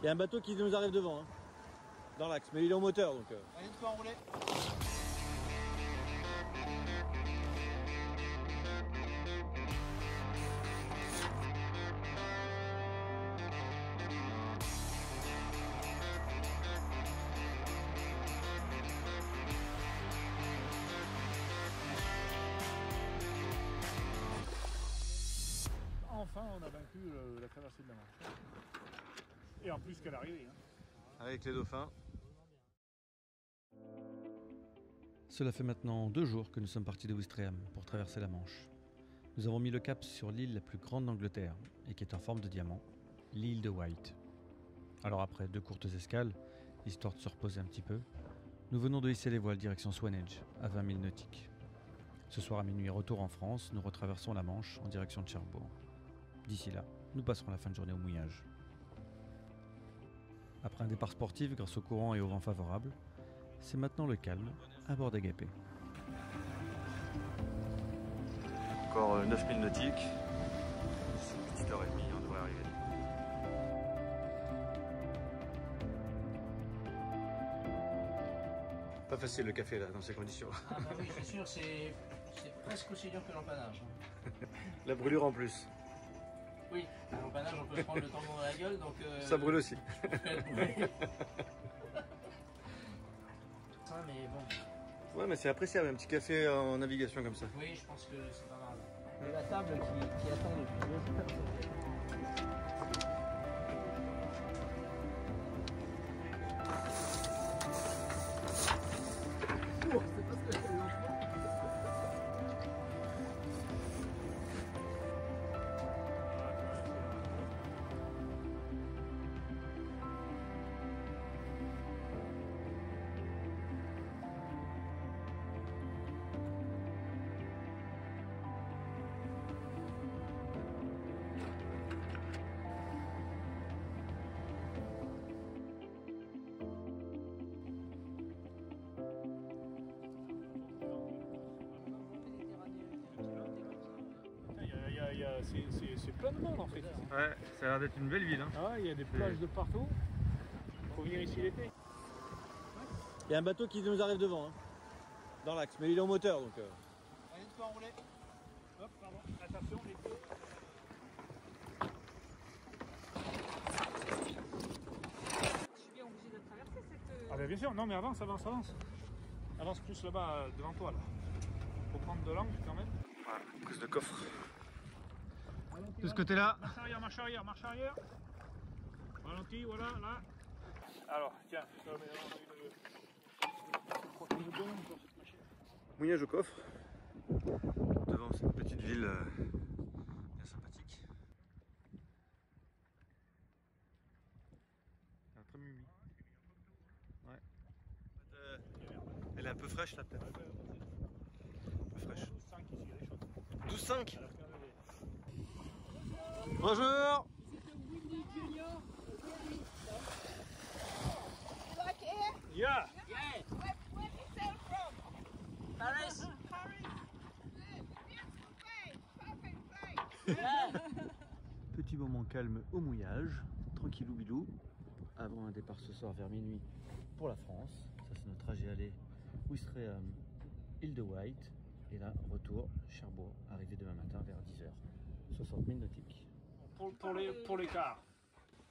Il y a un bateau qui nous arrive devant, hein, dans l'axe, mais il est en moteur donc. Allez, tu peux enrouler. Enfin, on a vaincu la traversée de la Manche. Et en plus qu'à l'arrivée. Hein. Avec les dauphins. Cela fait maintenant 2 jours que nous sommes partis de Ouistreham pour traverser la Manche. Nous avons mis le cap sur l'île la plus grande d'Angleterre et qui est en forme de diamant, l'île de Wight. Alors après 2 courtes escales, histoire de se reposer un petit peu, nous venons de hisser les voiles direction Swanage, à 20 000 nautiques. Ce soir à minuit, retour en France, nous retraversons la Manche en direction de Cherbourg. D'ici là, nous passerons la fin de journée au mouillage. Après un départ sportif grâce au courant et au vent favorable, c'est maintenant le calme à bord d'Agapé. Encore 9000 nautiques. C'est une petite heure et demie, on devrait arriver. Pas facile le café là, dans ces conditions. Ah bah oui, c'est sûr, c'est presque aussi dur que l'empanage. La brûlure en plus. Oui, l'empanage, on peut se prendre le tendon dans la gueule, donc... Ça brûle aussi. Ah, mais bon. Ouais, mais c'est appréciable, un petit café en navigation comme ça. Oui, je pense que c'est pas mal. Et la table qui attend depuis 2 heures. C'est pas ce que j'ai C'est plein de monde en fait. Ouais, ça a l'air d'être une belle ville. Hein. Ah, il y a des plages de partout. Il faut venir ici l'été. Il y a un bateau qui nous arrive devant, hein, dans l'axe, mais il est en moteur donc. Allez, tu peux enrouler. Hop, pardon, attention l'été. Je suis bien obligée de traverser cette... Ah ben bien sûr, non mais avance, avance, avance. Avance plus là-bas devant toi là. Faut prendre de l'angle quand même. Voilà, prise de coffre. De ce côté-là. Marche arrière, marche arrière, marche arrière. Ralenti, voilà, là. Alors, tiens, ça, mais on a une bombe pour cette machine. Mouillage au coffre. Devant cette petite ville bien sympathique. Après minuit. Ouais. Elle est un peu fraîche là peut-être. Un peu fraîche. 12,5 ici, les choses. 12,5. Bonjour. Like here? Yeah. Yeah, Where do you sail from? Paris. Paris. Beautiful place. Perfect place. Petit moment calme au mouillage, tranquillou bilou, avant un départ ce soir vers minuit pour la France. Ça c'est notre trajet aller Ouistreham, île de Wight, et là retour Cherbourg, arrivé demain matin vers 10 h. 60 000 nautiques. Pour l'écart.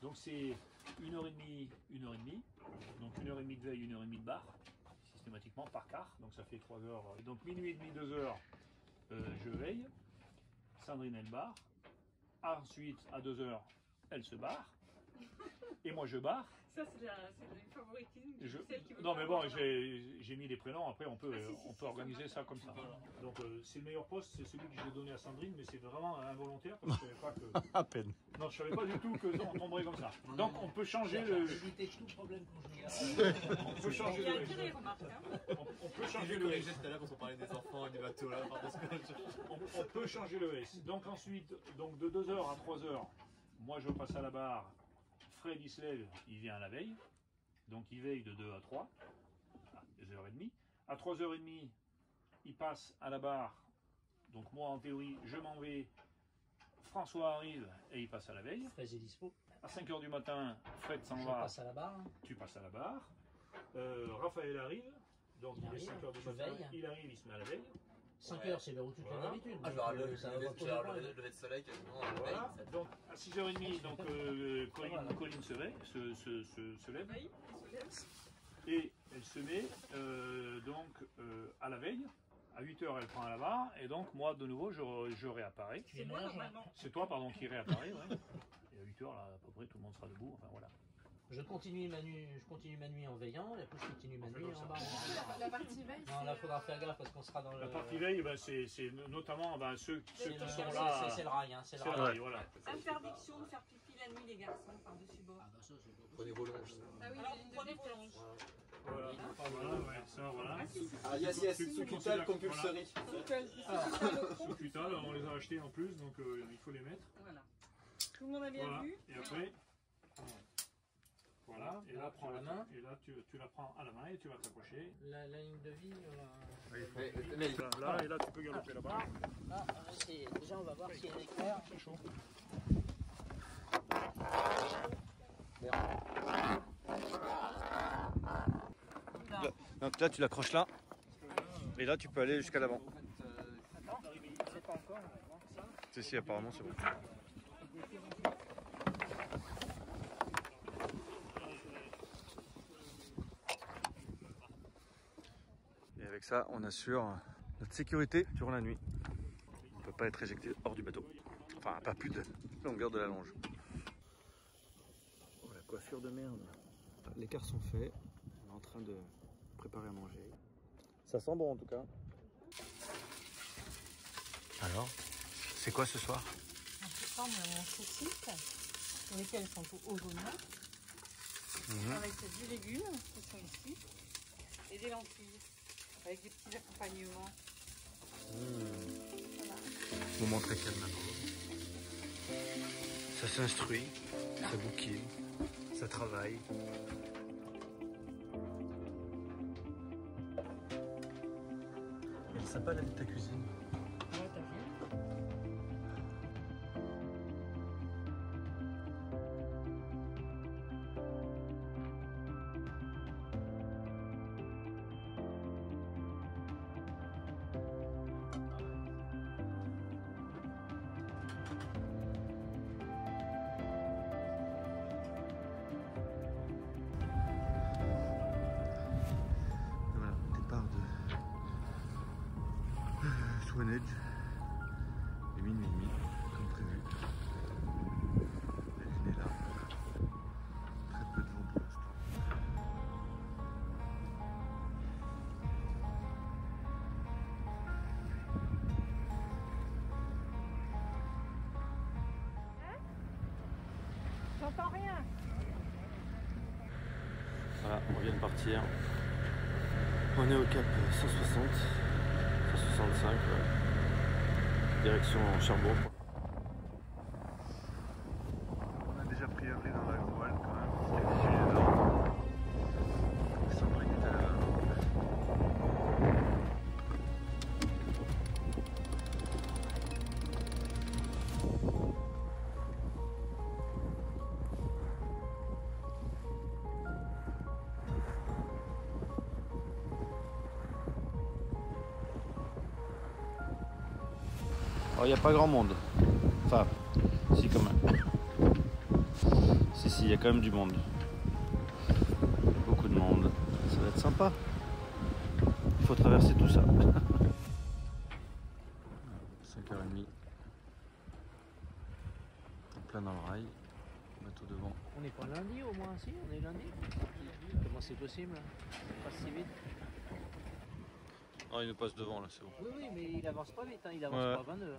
Donc c'est 1h30, 1h30. Donc 1h30 de veille, 1h30 de bar, systématiquement par quart. Donc ça fait 3 heures. Et donc minuit et demi, 2 heures, je veille. Sandrine elle barre. Ensuite à 2 heures, elle se barre. Et moi je barre. Ça, c'est le favoritisme. Non mais bon, j'ai mis les prénoms, après on peut organiser ça comme ça. Donc c'est le meilleur poste, c'est celui que j'ai donné à Sandrine, mais c'est vraiment involontaire parce que je savais pas que... À peine. Non, je savais pas du tout qu'on tomberait comme ça. Donc on peut changer le... Éviter tout problème conjugal. On peut changer Il y a le... intérêt, remarque. Hein. On peut changer le S. Tout à l'heure quand on parlait des enfants et du bateau là, On peut changer le S. Donc ensuite, donc de 2 heures à 3 heures, moi je passe à la barre. Fred il se lève, il vient à la veille. Donc il veille de 2 à 3, à 2h30. À 3h30, il passe à la barre. Donc moi en théorie, je m'en vais François arrive et il passe à la veille. Frais et dispo. À 5 h du matin, Fred s'en Je va, passe à la barre. tu passes à la barre. Raphaël arrive, donc Il il est arrive, 5 h du je matin, veille. il arrive, il se met à la veille. 5 heures, c'est vers où tu te lèves Voilà. d'habitude. Ah, je vais regarder Ça va pas poser le problème. lever de soleil quasiment. Voilà. Donc à 6 h 30, donc, Colline se lève, se lève Oui, il se lève. et elle se met à la veille. À 8 h, elle prend à la barre et donc moi de nouveau je réapparais. Tu C'est moi émerges. normalement. C'est toi pardon qui réapparaît. Ouais. Et à 8 h, là, à peu près tout le monde sera debout. Enfin voilà. Je continue ma nuit en veillant, et après je continue ma nuit en bas. La partie veille, Non, là, il faudra faire gaffe parce qu'on sera dans le. La partie veille, ben, c'est notamment ben, ceux C'est qui le- sont là. c'est le rail, hein, c'est le C'est le rail. rail, voilà. interdiction de faire pipi la nuit, les garçons, par-dessus bord. Ah bah ça, c'est pas Prenez vos longes. Ah oui, Alors, j'ai une prenez de vos vitesse. longes. Voilà, ouais, ça, voilà. Ah si, Ah, yes, Ceux qui Total considèrent- compulsory. Sous cutal, on les a achetés en plus, donc il faut les mettre. Voilà. Tout le monde a bien Voilà, vu. et après, voilà, et là, Prends la main. et là tu la prends à la main et tu vas t'accrocher. La ligne de vie, Mais Là, et là, tu peux galoper là-bas. Ah, déjà on va voir s'il y a un éclair. C'est chaud. Donc là, tu l'accroches là. Et là, tu peux aller jusqu'à l'avant. C'est pas encore, on va voir ça. Si, apparemment, c'est bon. Et avec ça, on assure notre sécurité durant la nuit. On ne peut pas être éjecté hors du bateau. Enfin, pas plus de longueur de la longe. Oh, la coiffure de merde. Les quarts sont faits. On est en train de préparer à manger. Ça sent bon en tout cas. Alors, c'est quoi ce soir? On prend mon saucisse, lesquelles sont au jaune, avec du légumes qui sont ici, et des lentilles, avec des petits accompagnements. Moment très calme. Ça s'instruit, ça bouquine, ça travaille. Elle est sympa la vie de ta cuisine. Ouais, t'as vu? Voilà, départ de Swanage. Et minuit et demi, comme prévu. La lune est là. Très peu de vent pour l'instant. J'entends rien. Voilà, on vient de partir. On est au cap 160, 165, ouais. Direction Cherbourg. On a déjà pris un riz dans la voile quand même. C'est dessus les ordres. Sandrine est à la main. Alors, il n'y a pas grand monde. Enfin, si quand même. Si, il y a quand même du monde. Beaucoup de monde. Ça va être sympa. Il faut traverser tout ça. 5h30. En plein dans le rail. Bateau devant. On n'est pas lundi au moins, si, on est lundi. Comment c'est possible? On passe si vite. Oh, il nous passe devant là, c'est bon. Oui, oui, mais il avance pas vite, hein. Il avance Ouais. pas à 22. Hein.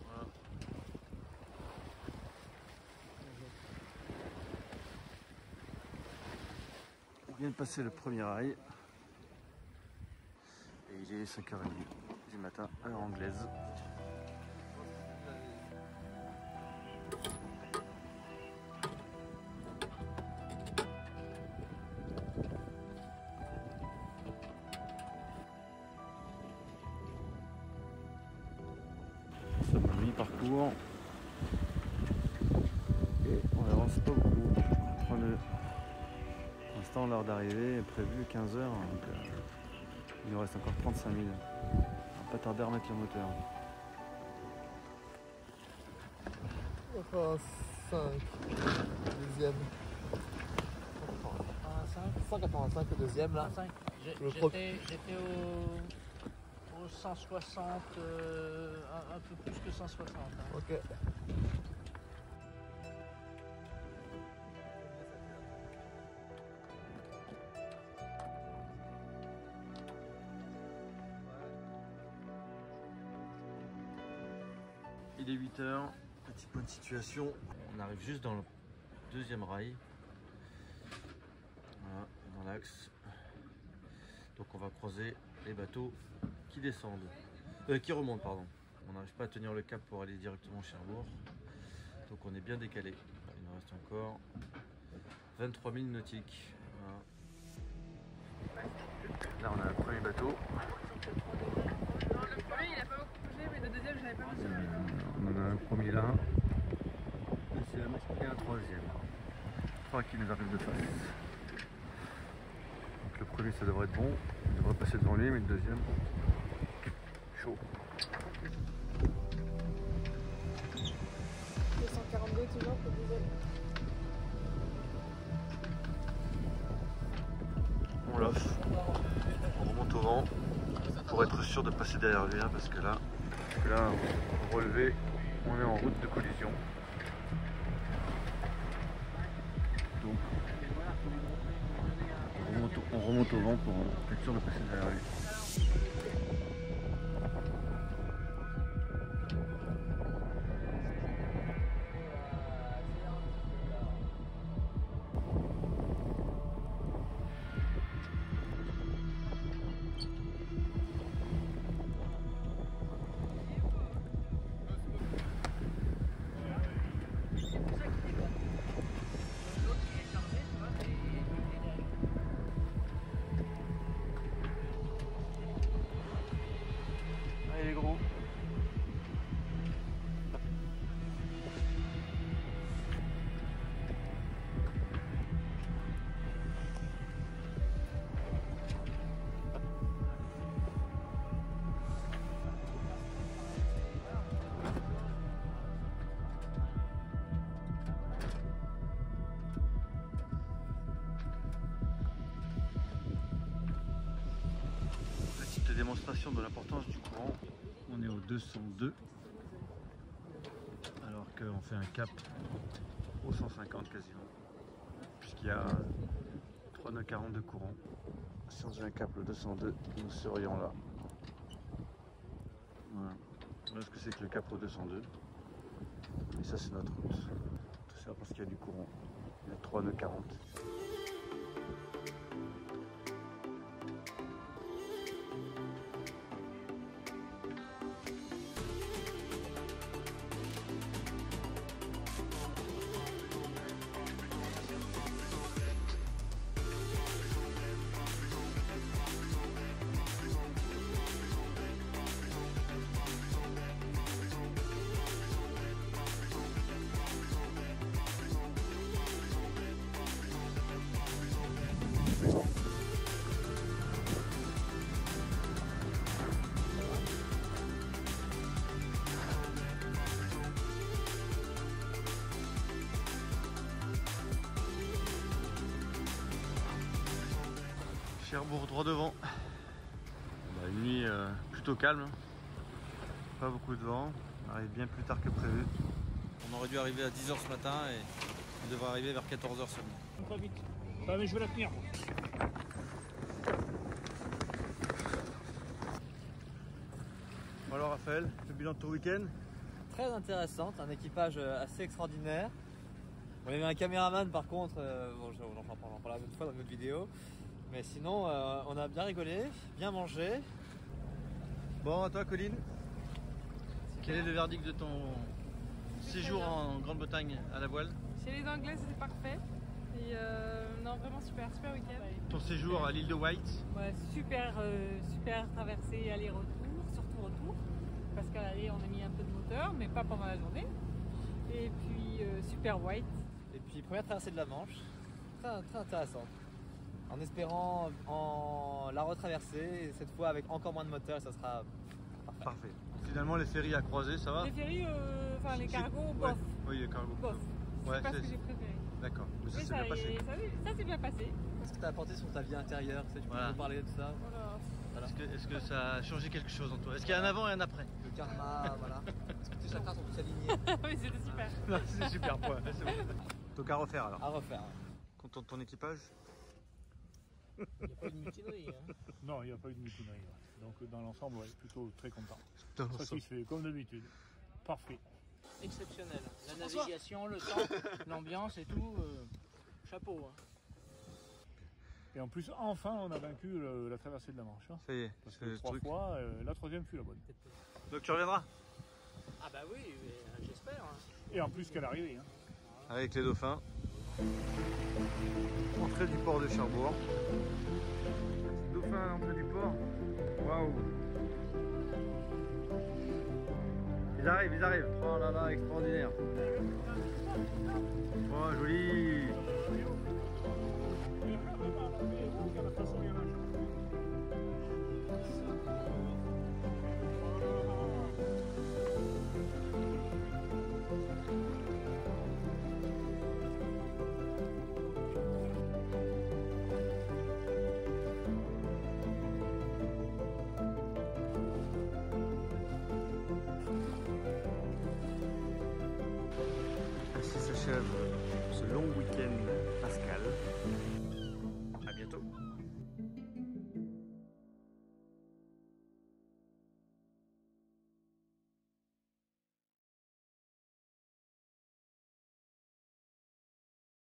Voilà. On vient de passer le premier rail. Et il est 5h30 du matin, heure anglaise. Cherbourg. Et on avance pas beaucoup. Pour l'instant, l'heure d'arrivée est prévue 15h. Donc, il nous reste encore 35 000. On va pas tarder à remettre le moteur. Enfin, 5. Deuxième. 185 le deuxième là. 5. Le J'étais au 160, un peu plus que 160. Hein. Ok. Il est 8h, petit point de situation. On arrive juste dans le deuxième rail. Voilà, dans l'axe. Donc on va croiser les bateaux qui descendent. Qui remontent, pardon. On n'arrive pas à tenir le cap pour aller directement à Cherbourg. Donc on est bien décalé. Il nous reste encore 23 000 nautiques. Voilà. Là on a le premier bateau. Le premier il a pas beaucoup bougé, mais le deuxième j'avais pas bougé. On en a un premier là. Un deuxième et un troisième. Trois qui nous arrivent de face. Donc le premier ça devrait être bon. Il devrait passer devant lui, mais le deuxième, chaud. 242 toujours pour le deuxième. On l'offre. On remonte au vent pour être sûr de passer derrière lui, hein, parce que là, au relevé, on est en route de collision. Donc, on remonte au vent pour être sûr de passer derrière lui. Allez les gros. Petite démonstration de l'importance du courant. On est au 202 alors qu'on fait un cap au 150 quasiment, puisqu'il y a 3 nœuds 40 de courant. Si on faisait un cap le 202, nous serions là. Voilà. Voilà ce que c'est que le cap au 202. Et ça c'est notre route. Tout ça parce qu'il y a du courant. Il y a 3 nœuds 40. Cherbourg droit devant. On a une nuit plutôt calme, pas beaucoup de vent, on arrive bien plus tard que prévu. On aurait dû arriver à 10h ce matin et on devrait arriver vers 14h seulement. Pas vite. Ah, mais je vais la tenir. Bon alors Raphaël, le bilan de ton week-end? Très intéressante, un équipage assez extraordinaire. On avait un caméraman par contre, bon, on en parlera une autre fois dans une autre vidéo. Mais sinon, on a bien rigolé, bien mangé. Bon, à toi Colline, quel est le verdict de ton séjour en Grande-Bretagne à la voile? Chez les Anglais c'était parfait. Et non vraiment super week-end. Ton séjour à l'île de Wight? Ouais, super traversée aller-retour, surtout retour. parce qu'à l'aller, on a mis un peu de moteur, mais pas pendant la journée. Et puis, super white. Et puis première traversée de la Manche, très, très intéressante. En espérant la retraverser, et cette fois avec encore moins de moteur, et ça sera parfait. Parfait. Finalement, les ferries à croiser, ça va? Les ferries, enfin les cargos, bof. Oui, les cargos. Bof. Ouais, C'est pas ce c'est- que j'ai préféré. D'accord. Mais ça Mais s'est bien passé. ça s'est bien passé. Qu'est-ce que tu as apporté sur ta vie intérieure? Tu sais, tu peux Voilà. nous parler de tout ça? Voilà. Est-ce que ça a changé quelque chose en toi? Est-ce qu'il y a un avant et un après? Le karma, voilà. Est-ce que tes chakras sont tous alignés? Oui, c'était super. Non, c'est super point. C'est bon. Donc à refaire alors. À refaire. Content de ton équipage? Il n'y a pas eu de mutinerie. Hein. Non, il n'y a pas eu de mutinerie. Ouais. Donc dans l'ensemble, ouais, plutôt très content. Dans l'ensemble. Satisfait, comme d'habitude. Parfait. Exceptionnel. La navigation, le temps, l'ambiance et tout. Chapeau. Hein. Et en plus, enfin, on a vaincu la traversée de la Manche. Hein. Ça y est, Parce c'est que le 3 truc. fois, la 3e fut la bonne. Donc tu reviendras? Ah bah oui, j'espère. Hein. Et en plus qu'à l'arrivée. Hein. Avec les dauphins. Entrée du port de Cherbourg. Dauphin à l'entrée du port. Waouh! Ils arrivent. Oh là là, extraordinaire. Oh, joli. Ainsi s'achève ce long week-end pascal. À bientôt.